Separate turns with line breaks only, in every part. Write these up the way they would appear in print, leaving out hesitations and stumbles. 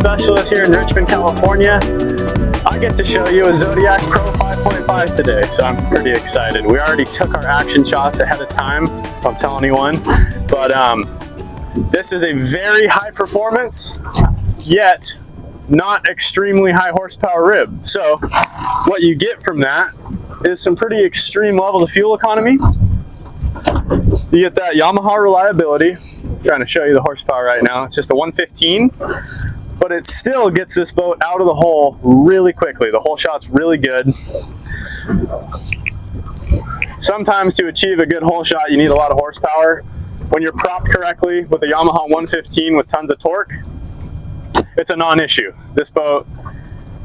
specialist here in Richmond, California. I get to show you a Zodiac Pro 5.5 today, so I'm pretty excited. We already took our action shots ahead of time, don't tell anyone, but this is a very high performance, yet not extremely high horsepower rib. So what you get from that is some pretty extreme levels of fuel economy. You get that Yamaha reliability. I'm trying to show you the horsepower right now. It's just a 115, but it still gets this boat out of the hole really quickly. The hole shot's really good. Sometimes to achieve a good hole shot, you need a lot of horsepower. When you're propped correctly with a Yamaha 115 with tons of torque, it's a non-issue. This boat,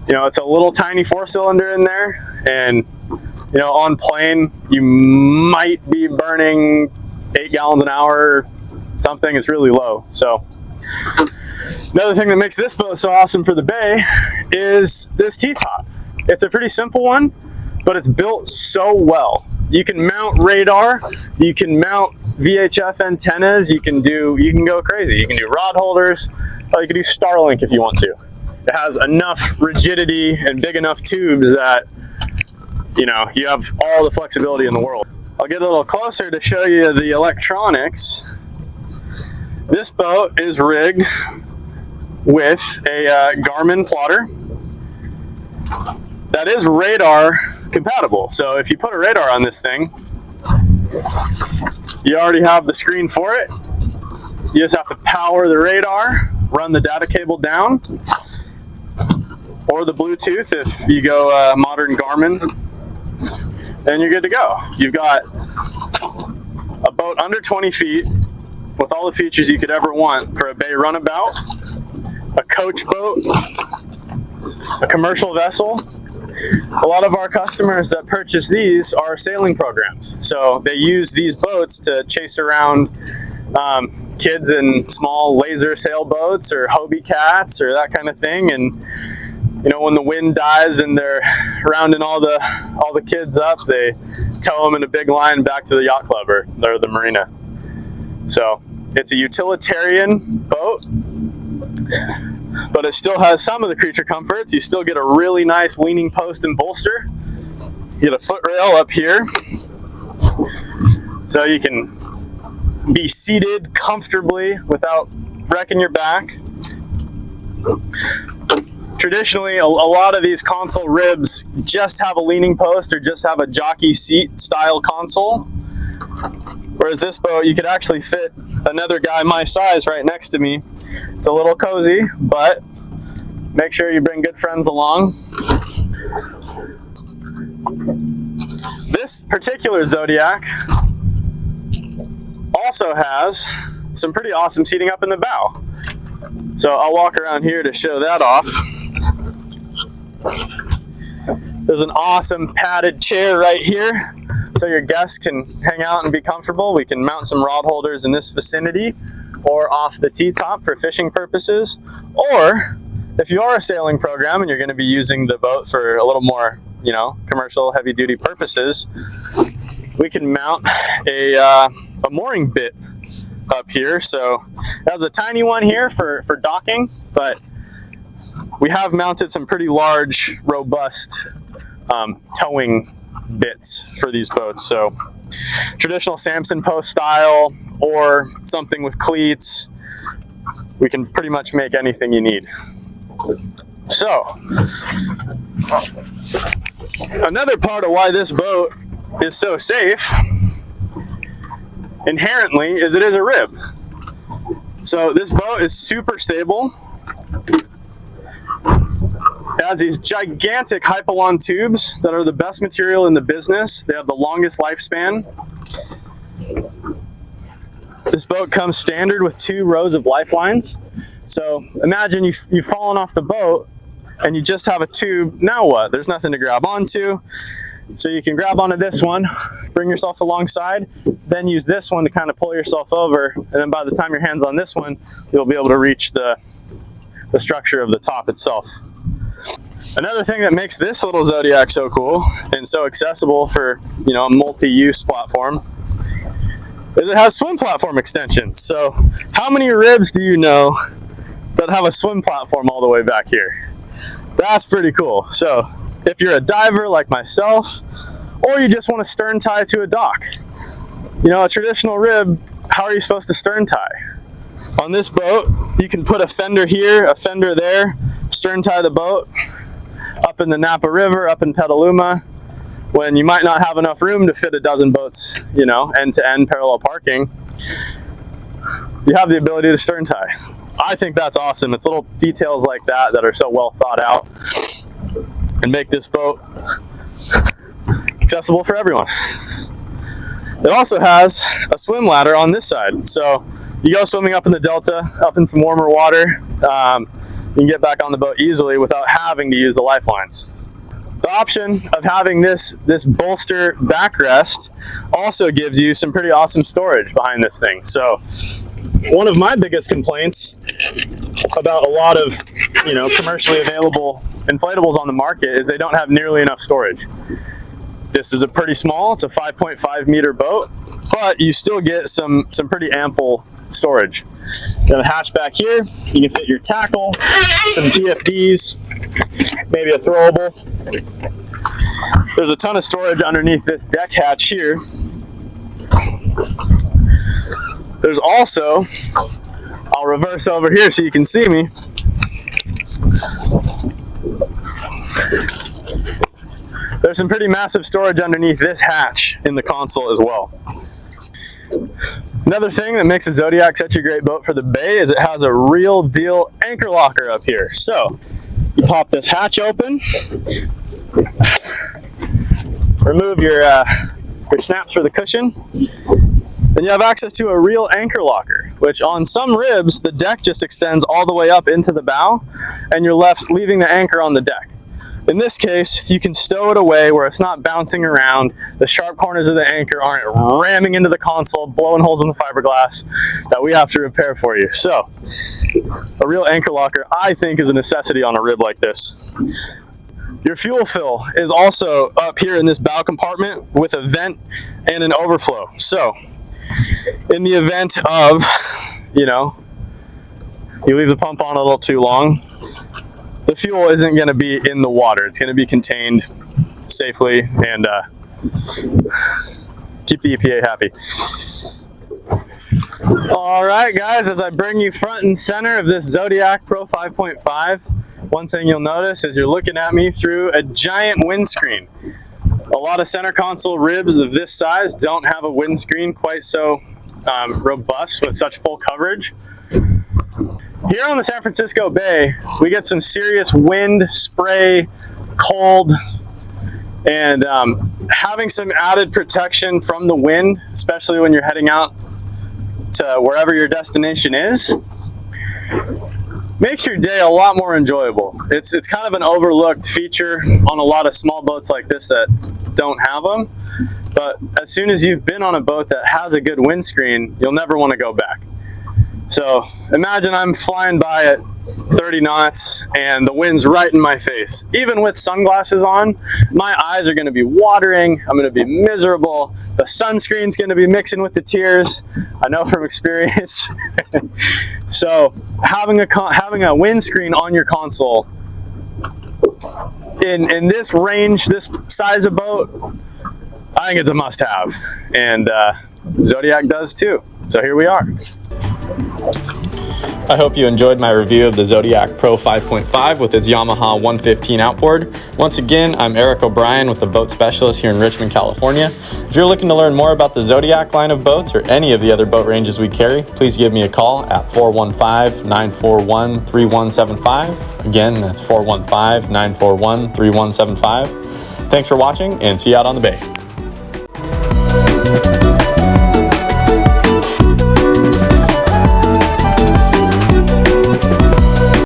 you know, it's a little tiny 4-cylinder in there, and you know, on plane, you might be burning 8 gallons an hour or something. It's really low. So another thing that makes this boat so awesome for the bay is this T-top. It's a pretty simple one, but it's built so well. You can mount radar, you can mount VHF antennas, you can go crazy. You can do rod holders, or you can do Starlink if you want to. It has enough rigidity and big enough tubes that you know, you have all the flexibility in the world. I'll get a little closer to show you the electronics. This boat is rigged with a Garmin plotter that is radar compatible. So if you put a radar on this thing, you already have the screen for it. You just have to power the radar, run the data cable down, or the Bluetooth if you go modern Garmin, and you're good to go. You've got a boat under 20 feet with all the features you could ever want for a bay runabout, a coach boat, a commercial vessel. A lot of our customers that purchase these are sailing programs. So they use these boats to chase around kids in small laser sailboats or Hobie cats or that kind of thing. And you know, when the wind dies and they're rounding all the kids up, they tow them in a big line back to the yacht club or the marina. So it's a utilitarian boat, but it still has some of the creature comforts. You still get a really nice leaning post and bolster. You get a foot rail up here, so you can be seated comfortably without wrecking your back. Traditionally, a lot of these console ribs just have a leaning post or just have a jockey seat style console. Whereas this boat, you could actually fit another guy my size right next to me. It's a little cozy, but make sure you bring good friends along. This particular Zodiac also has some pretty awesome seating up in the bow. So I'll walk around here to show that off. There's an awesome padded chair right here, so your guests can hang out and be comfortable. We can mount some rod holders in this vicinity or off the T-top for fishing purposes. Or if you are a sailing program and you're going to be using the boat for a little more, you know, commercial heavy duty purposes, we can mount a mooring bit up here. So that was a tiny one here for docking, but we have mounted some pretty large, robust towing bits for these boats. So traditional Samson post style or something with cleats, we can pretty much make anything you need. So another part of why this boat is so safe inherently is it is a rib. So this boat is super stable. It has these gigantic Hypalon tubes that are the best material in the business. They have the longest lifespan. This boat comes standard with 2 rows of lifelines. So imagine you've fallen off the boat and you just have a tube. Now what? There's nothing to grab onto. So you can grab onto this one, bring yourself alongside, then use this one to kind of pull yourself over. And then by the time your hand's on this one, you'll be able to reach the structure of the top itself. Another thing that makes this little Zodiac so cool and so accessible for, you know, a multi-use platform is it has swim platform extensions. So how many ribs do you know that have a swim platform all the way back here. That's pretty cool. So if you're a diver like myself, or you just want to stern tie to a dock, you know, a traditional rib, how are you supposed to stern tie? On this boat, you can put a fender here, a fender there, stern tie the boat up in the Napa River, up in Petaluma, when you might not have enough room to fit a dozen boats, you know, end-to-end parallel parking. You have the ability to stern tie. I think that's awesome. It's little details like that that are so well thought out and make this boat accessible for everyone. It also has a swim ladder on this side. So you go swimming up in the Delta, up in some warmer water, you can get back on the boat easily without having to use the lifelines. The option of having this bolster backrest also gives you some pretty awesome storage behind this thing. So one of my biggest complaints about a lot of, you know, commercially available inflatables on the market is they don't have nearly enough storage. This is a pretty small, it's a 5.5 meter boat, but you still get some pretty ample storage. You have a hatch back here, you can fit your tackle, some DFDs, maybe a throwable. There's a ton of storage underneath this deck hatch here. There's also, I'll reverse over here so you can see me. There's some pretty massive storage underneath this hatch in the console as well. Another thing that makes a Zodiac such a great boat for the bay is it has a real deal anchor locker up here. So you pop this hatch open, remove your snaps for the cushion, then you have access to a real anchor locker, which on some ribs, the deck just extends all the way up into the bow and you're left leaving the anchor on the deck. In this case, you can stow it away where it's not bouncing around, the sharp corners of the anchor aren't ramming into the console, blowing holes in the fiberglass that we have to repair for you. So, a real anchor locker, I think, is a necessity on a rib like this. Your fuel fill is also up here in this bow compartment with a vent and an overflow. So, in the event of, you know, you leave the pump on a little too long, the fuel isn't going to be in the water. It's going to be contained safely and keep the EPA happy. All right, guys, as I bring you front and center of this Zodiac Pro 5.5, one thing you'll notice is you're looking at me through a giant windscreen. A lot of center console ribs of this size don't have a windscreen quite so robust with such full coverage. Here on the San Francisco Bay, we get some serious wind, spray, cold, and having some added protection from the wind, especially when you're heading out to wherever your destination is, makes your day a lot more enjoyable. It's kind of an overlooked feature on a lot of small boats like this that don't have them, but as soon as you've been on a boat that has a good windscreen, you'll never want to go back. So imagine I'm flying by at 30 knots and the wind's right in my face. Even with sunglasses on, my eyes are going to be watering. I'm going to be miserable. The sunscreen's going to be mixing with the tears. I know from experience. So having a windscreen on your console in this range, this size of boat, I think it's a must-have. And Zodiac does too. So here we are. I hope you enjoyed my review of the Zodiac Pro 5.5 with its Yamaha 115 outboard. Once again, I'm Eric O'Brien with the Boat Specialist here in Richmond, California. If you're looking to learn more about the Zodiac line of boats or any of the other boat ranges we carry, please give me a call at 415-941-3175. Again, that's 415-941-3175. Thanks for watching and see you out on the bay.